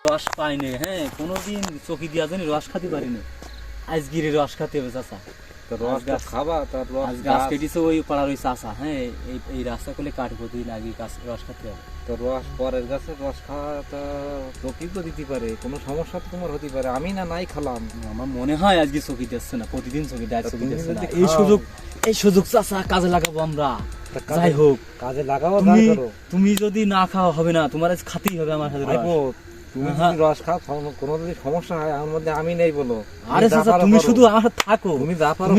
রস পাইনি, হ্যাঁ কোনোদিন চকি দিয়া জানি রস খাতে পারিনি। আজগিরে রস খাতে হবে চাচা। রসটা খাবা, তার রস গাছ কেটেছে ওই পাড়ার ওই চাচা, হ্যাঁ এই রাস্তা করলে কাটবো, দুদিন আগে গাছ রস খাতে হবে। তো রস পরের গাছের রস খাওয়া তা চকি তো দিতে পারে, কোনো সমস্যা তো তোমার হতে পারে। আমি না নাই খালাম, আমার মনে হয় আজকে চকি দিচ্ছে না, প্রতিদিন চকি দেয়, চকি দিচ্ছে না। এই সুযোগ চাচা কাজে লাগাবো আমরা। যাই হোক কাজে লাগাও। তুমি যদি না খাওয়া হবে না, তোমার আজ খাতেই হবে আমার সাথে। তুমি যদি রস খাও, কোনো যদি সমস্যা হয় আমার মধ্যে আমি নেই বলো। আরে চাচা তুমি শুধু আমার সাথে থাকো, তুমি যা পারো।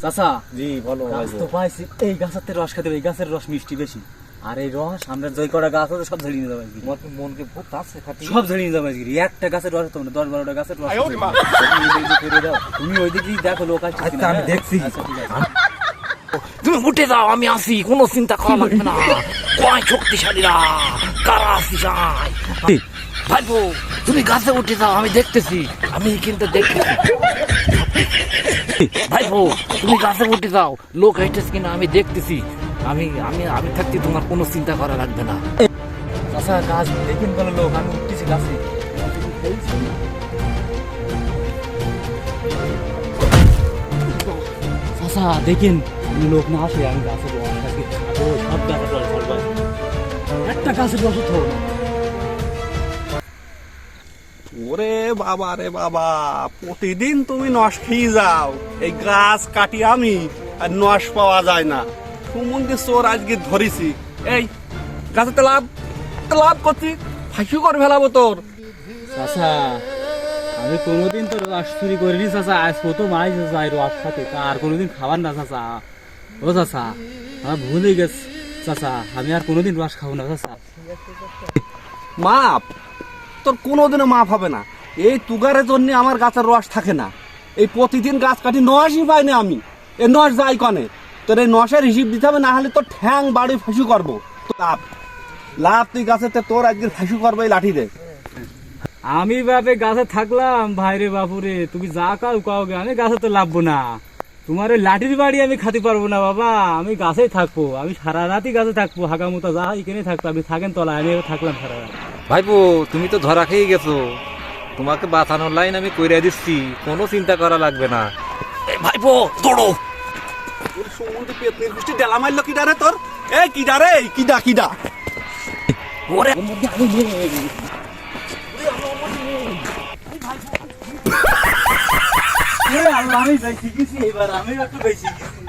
চাচা জি বলো। গাছ তো পাইছি, এই গাছের রস খেতে হবে, এই গাছের রস মিষ্টি বেশি। আর এই রস আমরা জয় করা গাছ আছে সব ঝাড়িয়ে নিয়ে যাবো আজকে। মনকে খুব আছে খাটি, সব ঝাড়িয়ে নিয়ে যাবো আজকে। একটা গাছের রস তো না, 10-12টা গাছের রস। তুমি ওইদিকে দেখো লোক আসছে কিনা। আমি দেখছি। আচ্ছা, ঠিক আছে। তুমি উঠে যাও, আমি আসি, কোনো চিন্তা করা লাগবে না। কয় শক্তিশালীরা কারা আসি যায়। ভাইপো তুমি গাছে উঠে যাও, আমি দেখতেছি, আমি কিন্তু দেখতেছি। ভাইপো তুমি গাছে উঠে যাও, লোক আসতেছে কিনা আমি দেখতেছি। আমি আমি আমি থাকতে তোমার কোনো চিন্তা করা লাগবে না। চাচা গাছ দেখেন বলো লোক, আমি উঠতেছি গাছে। চাচা দেখেন লোক না আসে, আমি গাছের রস আজকে খাবো, সব গাছের রস ধরবো। একটা গাছের রস ধরবো না। ওরে বাবা রে বাবা, প্রতিদিন তুমি নস খেয়ে যাও, এই গাছ কাটি আমি আর নস পাওয়া যায় না। সুমন্দি চোর আজকে ধরেছি, এই গাছেতে লাভ করছি, ফাঁসি করে ফেলাবো তোর। চাচা আমি কোনোদিন তো রস চুরি করিনি চাচা, আজ কত মাই যাই রস খাতে, আর কোনোদিন খাবার না চাচা। ও চাচা আমার ভুল হয়ে গেছে চাচা, আমি আর কোনোদিন রস খাবো না চাচা। মাপ তোর কোনোদিনও মাপ হবে না। এই তুগারের জন্য আমার গাছের রস থাকে না। এই প্রতিদিন গাছ কাটি নসই পাই না আমি। এই নস যাই কনে, তোর এই নসের হিসিব দিতে হবে, না হলে তোর ঠ্যাং বাড়ি ফাঁসি করবো। লাভ তুই গাছেতে, তোর আজকে ফাঁসি করবো এই লাঠি দে। আমি বাপে গাছে থাকলাম ভাইরে বাপুরে, তুমি যা কাও কাওগে, আমি গাছে তো লাভবো না। তোমার ওই লাঠির বাড়ি আমি খাতে পারবো না বাবা, আমি গাছেই থাকবো, আমি সারা রাতই গাছে থাকবো, হাগামুতা যা এখানে থাকবো। আপনি থাকেন তলায়, আমি থাকলাম সারা রাত। ভাইপো তুমি তো ধরা খেয়ে গেছো, তোমাকে বাঁচানোর লাইন আমি কইরা দিচ্ছি, কোনো চিন্তা করা লাগবে না। ভাইপো দৌড়ো। সুমন্দি পেতনির গোষ্ঠী ডেলা মারলো কিডা রে তোর? এ কিডা রে, কিডা ওরে আল্লাহ আমি বেশি গেছি এবার, আমি একটু বেশি গেছি।